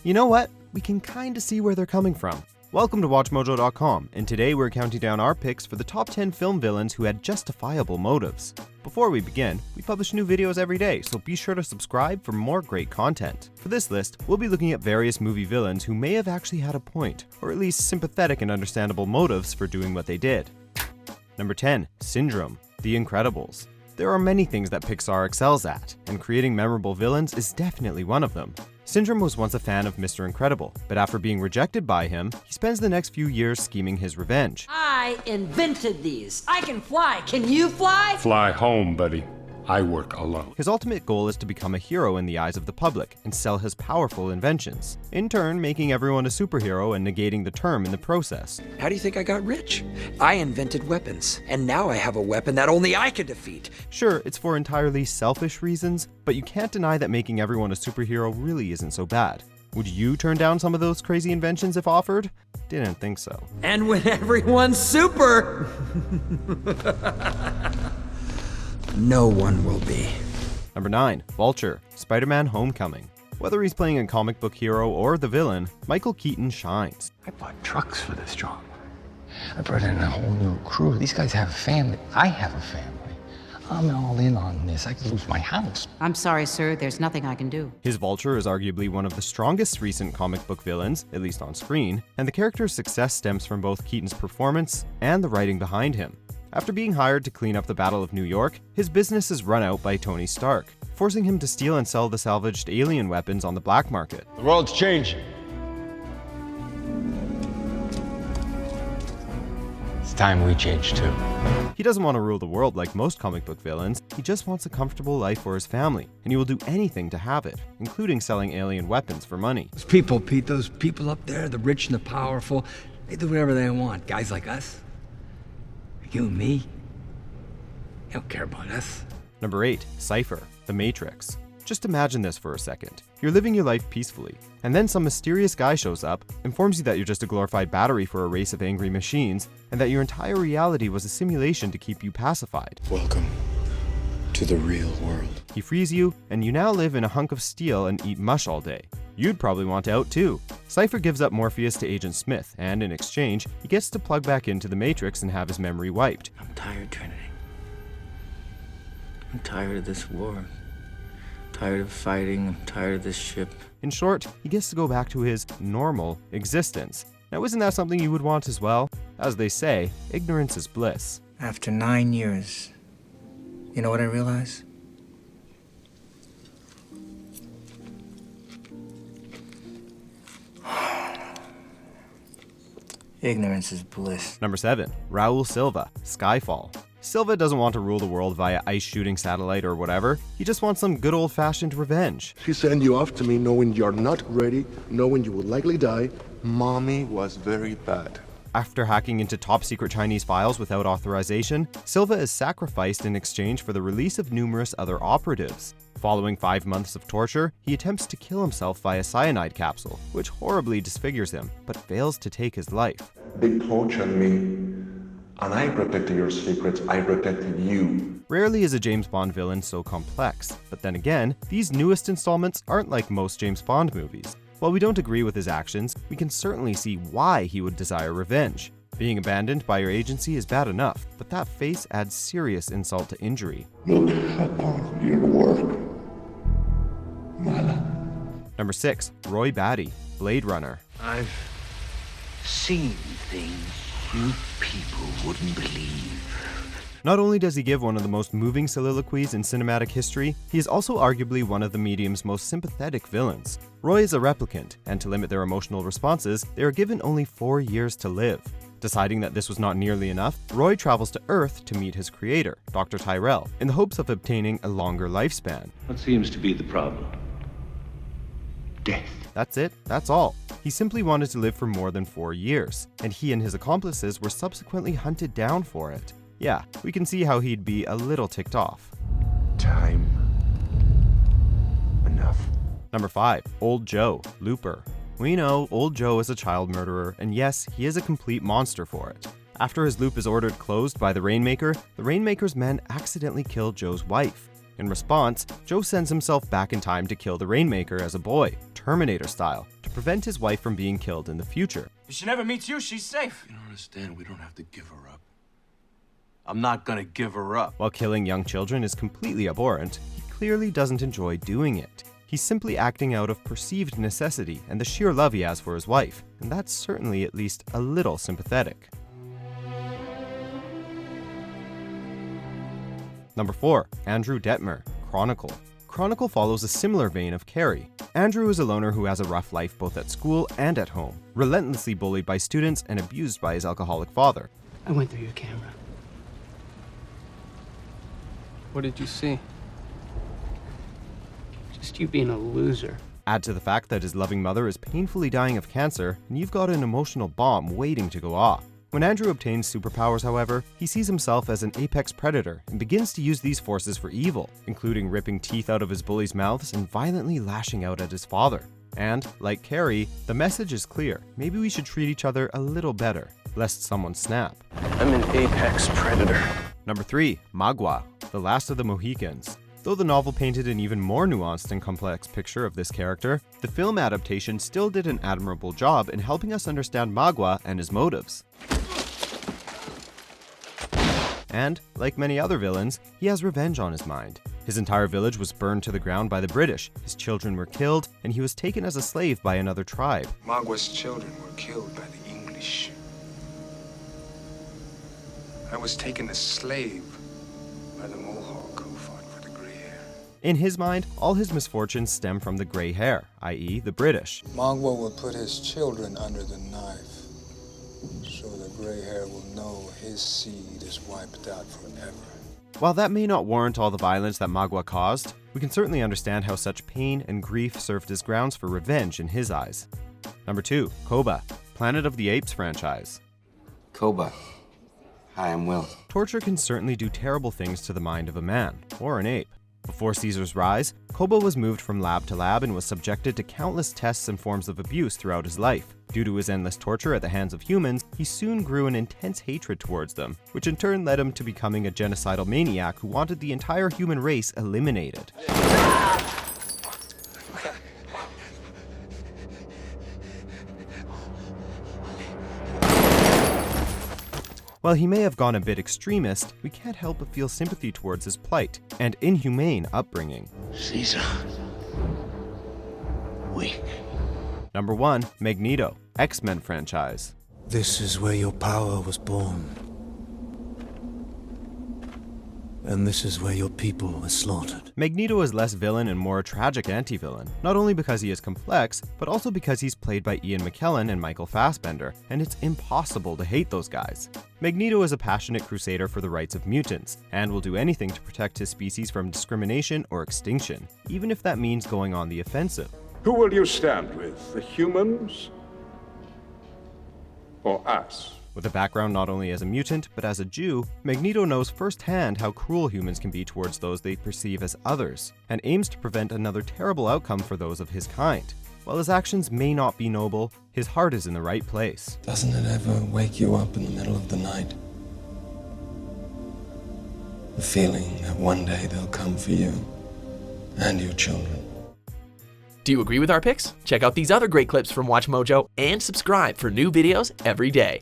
You know what? We can kinda see where they're coming from. Welcome to WatchMojo.com, and today we're counting down our picks for the top 10 film villains who had justifiable motives. Before we begin, we publish new videos every day, so be sure to subscribe for more great content. For this list, we'll be looking at various movie villains who may have actually had a point, or at least sympathetic and understandable motives for doing what they did. Number 10. Syndrome, The Incredibles. There are many things that Pixar excels at, and creating memorable villains is definitely one of them. Syndrome was once a fan of Mr. Incredible, but after being rejected by him, he spends the next few years scheming his revenge. I invented these. I can fly. Can you fly? Fly home, buddy. I work alone. His ultimate goal is to become a hero in the eyes of the public and sell his powerful inventions, in turn making everyone a superhero and negating the term in the process. How do you think I got rich? I invented weapons, and now I have a weapon that only I can defeat. Sure, it's for entirely selfish reasons, but you can't deny that making everyone a superhero really isn't so bad. Would you turn down some of those crazy inventions if offered? Didn't think so. And when everyone's super, no one will be. Number 9. Vulture, Spider-Man Homecoming. Whether he's playing a comic book hero or the villain, Michael Keaton shines. I bought trucks for this job. I brought in a whole new crew. These guys have a family. I have a family. I'm all in on this. I could lose my house. I'm sorry, sir. There's nothing I can do. His Vulture is arguably one of the strongest recent comic book villains, at least on screen, and the character's success stems from both Keaton's performance and the writing behind him. After being hired to clean up the Battle of New York, his business is run out by Tony Stark, forcing him to steal and sell the salvaged alien weapons on the black market. The world's changing. It's time we change too. He doesn't want to rule the world like most comic book villains, he just wants a comfortable life for his family, and he will do anything to have it, including selling alien weapons for money. Those people, Pete, those people up there, the rich and the powerful, they do whatever they want. Guys like us, you and me, they don't care about us. Number 8. Cypher, The Matrix. Just imagine this for a second. You're living your life peacefully, and then some mysterious guy shows up, informs you that you're just a glorified battery for a race of angry machines, and that your entire reality was a simulation to keep you pacified. Welcome to the real world. He frees you, and you now live in a hunk of steel and eat mush all day. You'd probably want out too. Cypher gives up Morpheus to Agent Smith, and in exchange, he gets to plug back into the Matrix and have his memory wiped. I'm tired, Trinity. I'm tired of this war. Tired of fighting, I'm tired of this ship. In short, he gets to go back to his normal existence. Now isn't that something you would want as well? As they say, ignorance is bliss. After 9 years, you know what I realize? Ignorance is bliss. Number 7. Raoul Silva, Skyfall. Silva doesn't want to rule the world via ice-shooting satellite or whatever. He just wants some good old-fashioned revenge. She sent you off to me knowing you're not ready, knowing you will likely die. Mommy was very bad. After hacking into top-secret Chinese files without authorization, Silva is sacrificed in exchange for the release of numerous other operatives. Following 5 months of torture, he attempts to kill himself via cyanide capsule, which horribly disfigures him, but fails to take his life. They tortured me, and I protected your secrets. I protected you. Rarely is a James Bond villain so complex, but then again, these newest installments aren't like most James Bond movies. While we don't agree with his actions, we can certainly see why he would desire revenge. Being abandoned by your agency is bad enough, but that face adds serious insult to injury. Look upon your work, Mala. Number 6. Roy Batty, Blade Runner. I've seen things you people wouldn't believe. Not only does he give one of the most moving soliloquies in cinematic history, he is also arguably one of the medium's most sympathetic villains. Roy is a replicant, and to limit their emotional responses, they are given only 4 years to live. Deciding that this was not nearly enough, Roy travels to Earth to meet his creator, Dr. Tyrell, in the hopes of obtaining a longer lifespan. What seems to be the problem? Death. That's it, that's all. He simply wanted to live for more than 4 years, and he and his accomplices were subsequently hunted down for it. Yeah, we can see how he'd be a little ticked off. Time. Enough. Number 5. Old Joe, Looper. We know Old Joe is a child murderer, and yes, he is a complete monster for it. After his loop is ordered closed by the Rainmaker, the Rainmaker's men accidentally kill Joe's wife. In response, Joe sends himself back in time to kill the Rainmaker as a boy, Terminator style, to prevent his wife from being killed in the future. If she never meets you, she's safe. You don't understand. We don't have to give her up. I'm not gonna give her up. While killing young children is completely abhorrent, he clearly doesn't enjoy doing it. He's simply acting out of perceived necessity and the sheer love he has for his wife, and that's certainly at least a little sympathetic. Number 4. Andrew Detmer, Chronicle. Chronicle follows a similar vein of Carrie. Andrew is a loner who has a rough life both at school and at home, relentlessly bullied by students and abused by his alcoholic father. I went through your camera. What did you see? Just you being a loser. Add to the fact that his loving mother is painfully dying of cancer, and you've got an emotional bomb waiting to go off. When Andrew obtains superpowers, however, he sees himself as an apex predator and begins to use these forces for evil, including ripping teeth out of his bullies' mouths and violently lashing out at his father. And, like Carrie, the message is clear. Maybe we should treat each other a little better, lest someone snap. I'm an apex predator. Number 3. Magua, The Last of the Mohicans. Though the novel painted an even more nuanced and complex picture of this character, the film adaptation still did an admirable job in helping us understand Magua and his motives. And, like many other villains, he has revenge on his mind. His entire village was burned to the ground by the British, his children were killed, and he was taken as a slave by another tribe. Magua's children were killed by the English. I was taken as slave by the Mohawk who fought for the gray hair. In his mind, all his misfortunes stem from the gray hair, i.e. the British. Magua will put his children under the knife, so the gray hair will know his seed is wiped out forever. While that may not warrant all the violence that Magua caused, we can certainly understand how such pain and grief served as grounds for revenge in his eyes. Number 2. Koba, Planet of the Apes franchise. Koba. Hi, I'm Will. Torture can certainly do terrible things to the mind of a man, or an ape. Before Caesar's rise, Koba was moved from lab to lab and was subjected to countless tests and forms of abuse throughout his life. Due to his endless torture at the hands of humans, he soon grew an intense hatred towards them, which in turn led him to becoming a genocidal maniac who wanted the entire human race eliminated. While he may have gone a bit extremist, we can't help but feel sympathy towards his plight and inhumane upbringing. Caesar. Weak. Number 1. Magneto, X-Men franchise. This is where your power was born. And this is where your people were slaughtered. Magneto is less villain and more a tragic anti-villain, not only because he is complex, but also because he's played by Ian McKellen and Michael Fassbender, and it's impossible to hate those guys. Magneto is a passionate crusader for the rights of mutants, and will do anything to protect his species from discrimination or extinction, even if that means going on the offensive. Who will you stand with, the humans or us? With a background not only as a mutant, but as a Jew, Magneto knows firsthand how cruel humans can be towards those they perceive as others, and aims to prevent another terrible outcome for those of his kind. While his actions may not be noble, his heart is in the right place. Doesn't it ever wake you up in the middle of the night? The feeling that one day they'll come for you and your children. Do you agree with our picks? Check out these other great clips from WatchMojo and subscribe for new videos every day.